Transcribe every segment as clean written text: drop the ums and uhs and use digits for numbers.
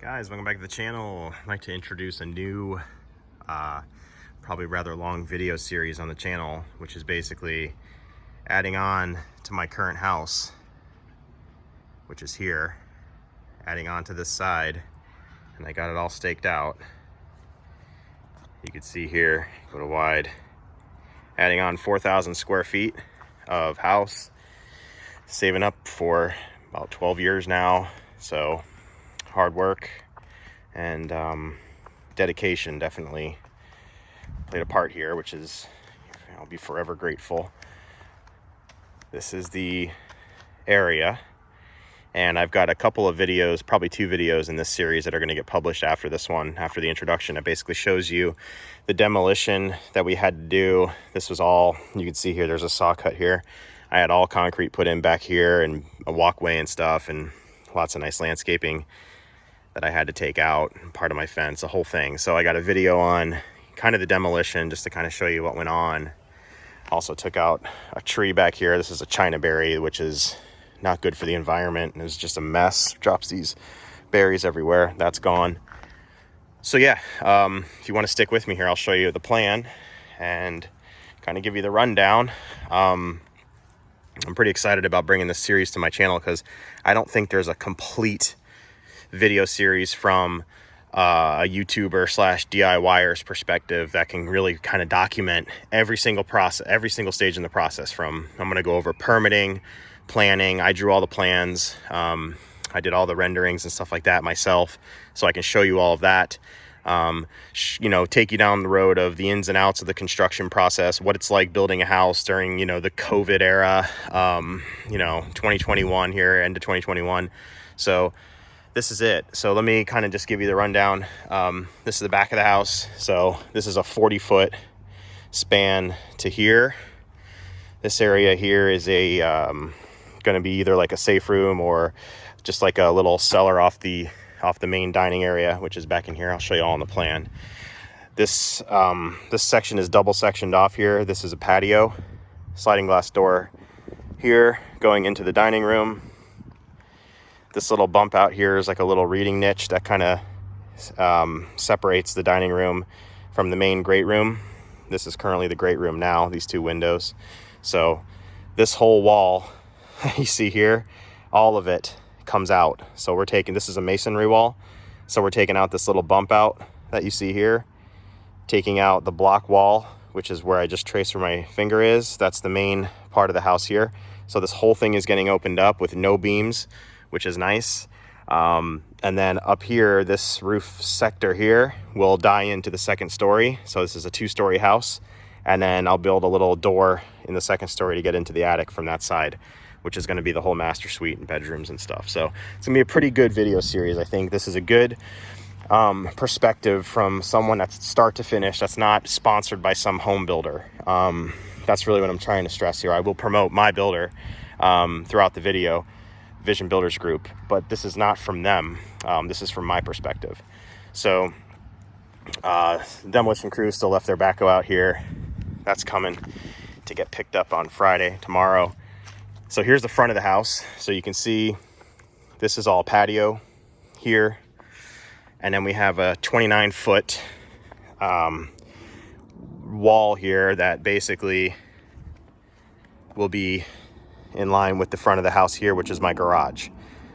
Guys, welcome back to the channel. I'd like to introduce a new, probably rather long video series on the channel, which is basically adding on to my current house, which is here, adding on to this side, and I got it all staked out. You can see here, go to wide, adding on 4,000 square feet of house, saving up for about 12 years now, so hard work and dedication definitely played a part here, which is, I'll be forever grateful. This is the area, and I've got a couple of videos, probably 2 videos in this series that are going to get published after this one, after the introduction. It basically shows you the demolition that we had to do. This was all, you can see here, there's a saw cut here. I had all concrete put in back here and a walkway and stuff, and lots of nice landscaping that I had to take out, part of my fence, the whole thing. So I got a video on kind of the demolition just to kind of show you what went on. Also took out a tree back here. This is a China berry, which is not good for the environment, and it's just a mess. Drops these berries everywhere. That's gone. So yeah, if you want to stick with me here, I'll show you the plan and kind of give you the rundown. I'm pretty excited about bringing this series to my channel because I don't think there's a complete video series from a YouTuber / DIYer's perspective that can really kind of document every single process, every single stage in the process. From, I'm going to go over permitting, planning. I drew all the plans. I did all the renderings and stuff like that myself, so I can show you all of that. You know, take you down the road of the ins and outs of the construction process, what it's like building a house during, you know, the COVID era, you know, 2021 here, end of 2021. So this is it. So let me kind of just give you the rundown. This is the back of the house. So this is a 40-foot span to here. This area here is a going to be either like a safe room or just like a little cellar off the main dining area, which is back in here. I'll show you all on the plan. This this section is double sectioned off here. This is a patio, sliding glass door here going into the dining room. This little bump out here is like a little reading niche that kind of separates the dining room from the main great room. This is currently the great room now, these 2 windows. So this whole wall you see here, all of it comes out. So we're taking, this is a masonry wall, so we're taking out this little bump out that you see here, taking out the block wall, which is where I just traced where my finger is. That's the main part of the house here. So this whole thing is getting opened up with no beams, which is nice. And then up here, this roof sector here will die into the 2nd story. So this is a 2-story house. And then I'll build a little door in the 2nd story to get into the attic from that side, which is going to be the whole master suite and bedrooms and stuff. So it's gonna be a pretty good video series. I think this is a good perspective from someone that's start to finish, that's not sponsored by some home builder. That's really what I'm trying to stress here. I will promote my builder throughout the video, Vision Builders Group, but this is not from them. This is from my perspective. So demolition crew still left their backhoe out here. That's coming to get picked up on Friday, tomorrow. So here's the front of the house. So you can see this is all patio here. And then we have a 29-foot wall here that basically will be in line with the front of the house here, which is my garage.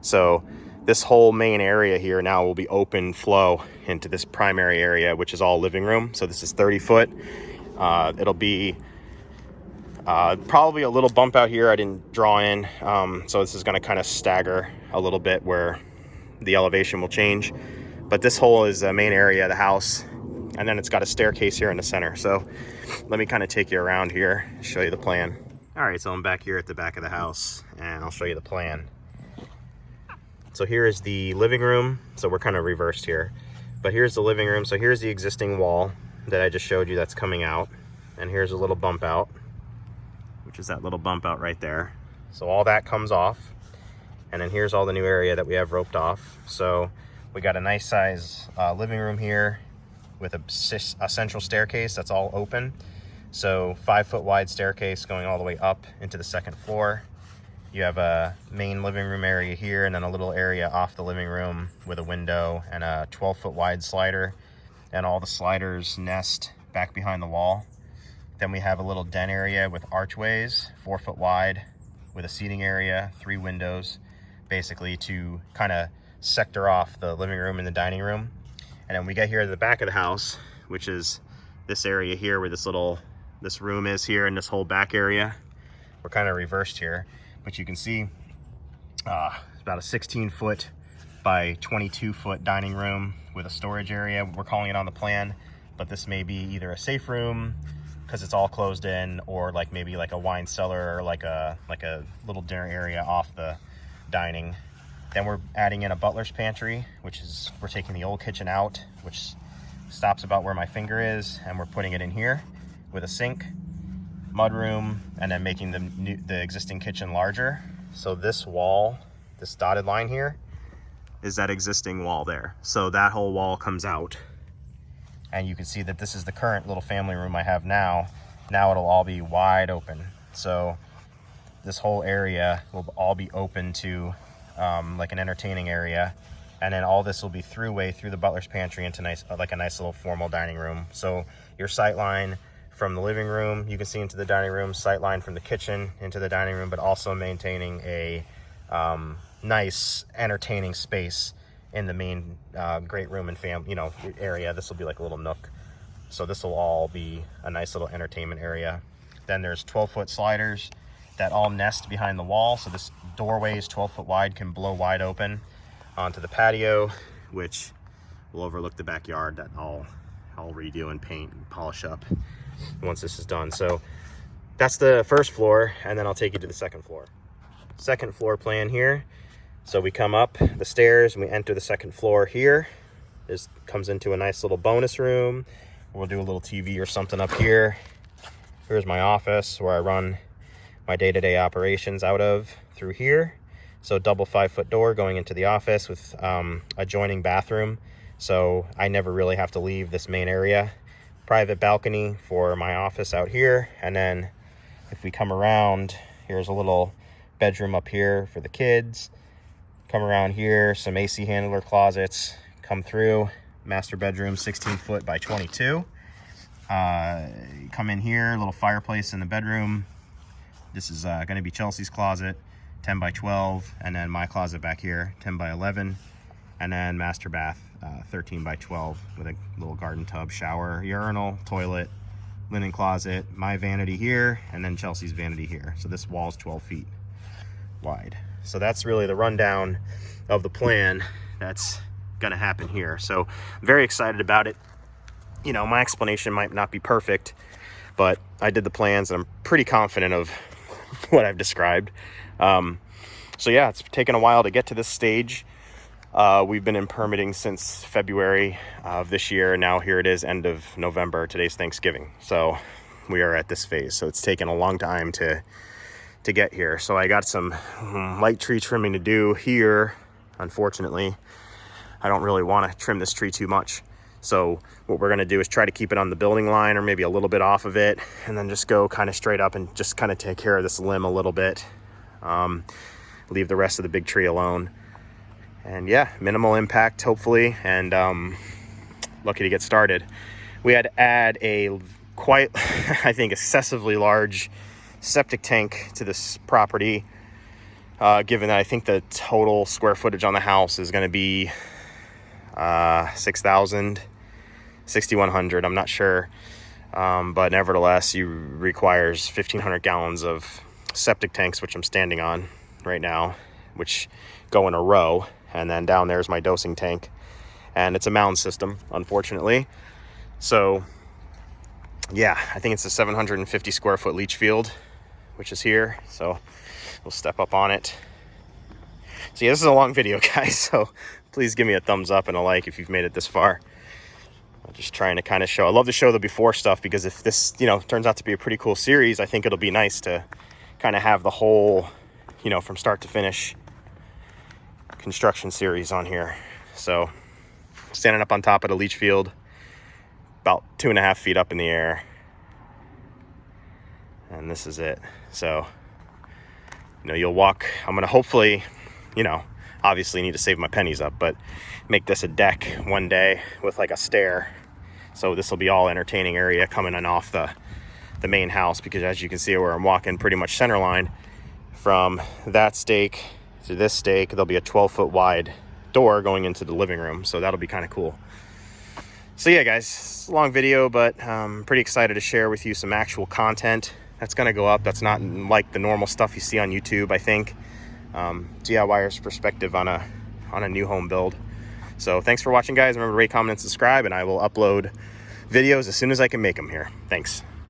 So this whole main area here now will be open flow into this primary area, which is all living room. So this is 30 foot. It'll be probably a little bump out here I didn't draw in. So this is going to kind of stagger a little bit where the elevation will change. But this whole is the main area of the house. And then it's got a staircase here in the center. So let me kind of take you around here, show you the plan. All right, so I'm back here at the back of the house and I'll show you the plan. So here is the living room. So we're kind of reversed here, but here's the living room. So here's the existing wall that I just showed you that's coming out. And here's a little bump out, which is that little bump out right there. So all that comes off. And then here's all the new area that we have roped off. So we got a nice size living room here with a central staircase that's all open. So 5-foot wide staircase going all the way up into the 2nd floor. You have a main living room area here, and then a little area off the living room with a window and a 12-foot wide slider, and all the sliders nest back behind the wall. Then we have a little den area with archways, 4-foot wide, with a seating area, 3 windows, basically to kind of sector off the living room and the dining room. And then we get here to the back of the house, which is this area here where this room is here, and this whole back area. We're kind of reversed here, but you can see it's about a 16-foot by 22-foot dining room with a storage area. We're calling it on the plan, but this may be either a safe room because it's all closed in, or like maybe like a wine cellar, or like a little dinner area off the dining. Then we're adding in a butler's pantry, which is, we're taking the old kitchen out, which stops about where my finger is, and we're putting it in here with a sink, mudroom, and then making the existing kitchen larger. So this wall, this dotted line here, is that existing wall there. So that whole wall comes out, and you can see that this is the current little family room I have now. Now it'll all be wide open. So this whole area will all be open to like an entertaining area, and then all this will be throughway through the butler's pantry into like a nice little formal dining room. So your sight line from the living room, you can see into the dining room, sight line from the kitchen into the dining room, but also maintaining a nice entertaining space in the main great room and area. This will be like a little nook. So this will all be a nice little entertainment area. Then there's 12-foot sliders that all nest behind the wall. So this doorway is 12-foot wide, can blow wide open onto the patio, which will overlook the backyard that I'll redo and paint and polish up once this is done. So that's the first floor, and then I'll take you to the second floor. Second floor plan here. So we come up the stairs and we enter the second floor here. This comes into a nice little bonus room. We'll do a little TV or something up here. Here's my office where I run my day-to-day operations out of through here. So double 5-foot door going into the office with adjoining bathroom. So I never really have to leave this main area. Private balcony for my office out here. And then if we come around, here's a little bedroom up here for the kids. Come around here, some AC handler closets come through. Master bedroom, 16-foot by 22. Come in here, a little fireplace in the bedroom. This is going to be Chelsea's closet, 10 by 12, and then my closet back here, 10 by 11, and then master bath, 13 by 12, with a little garden tub, shower, urinal, toilet, linen closet, my vanity here, and then Chelsea's vanity here. So this wall is 12 feet wide. So that's really the rundown of the plan that's going to happen here. So I'm very excited about it. You know, my explanation might not be perfect, but I did the plans and I'm pretty confident of what I've described. So yeah, it's taken a while to get to this stage. We've been in permitting since February of this year, and now here it is, end of November. Today's Thanksgiving, so we are at this phase. So it's taken a long time to get here. So I got some light tree trimming to do here. Unfortunately, I don't really want to trim this tree too much. So what we're going to do is try to keep it on the building line or maybe a little bit off of it, and then just go kind of straight up and just kind of take care of this limb a little bit. Leave the rest of the big tree alone. And yeah, minimal impact, hopefully, and lucky to get started. We had to add a quite, I think, excessively large septic tank to this property, given that I think the total square footage on the house is going to be 6,100. I'm not sure, but nevertheless, you requires 1,500 gallons of septic tanks, which I'm standing on right now, which go in a row. And then down there's my dosing tank, and it's a mound system, unfortunately. So yeah, I think it's a 750 square foot leach field, which is here. So we'll step up on it. So yeah, this is a long video, guys, so please give me a thumbs up and a like if you've made it this far. I'm just trying to kind of show, I love to show the before stuff, because if this, you know, turns out to be a pretty cool series, I think it'll be nice to kind of have the whole, you know, from start to finish construction series on here. So standing up on top of the leach field, about 2.5 feet up in the air, and this is it. So you know, you'll walk. I'm gonna hopefully, you know, obviously need to save my pennies up, but make this a deck one day with like a stair. So this will be all entertaining area coming in off the main house, because as you can see where I'm walking, pretty much center line from that stake to this stake, there'll be a 12-foot wide door going into the living room. So that'll be kind of cool. So yeah, guys, it's a long video, but I'm pretty excited to share with you some actual content that's going to go up. That's not like the normal stuff you see on YouTube, I think. DIYer's perspective on a new home build. So thanks for watching, guys. Remember to rate, comment, and subscribe, and I will upload videos as soon as I can make them here. Thanks.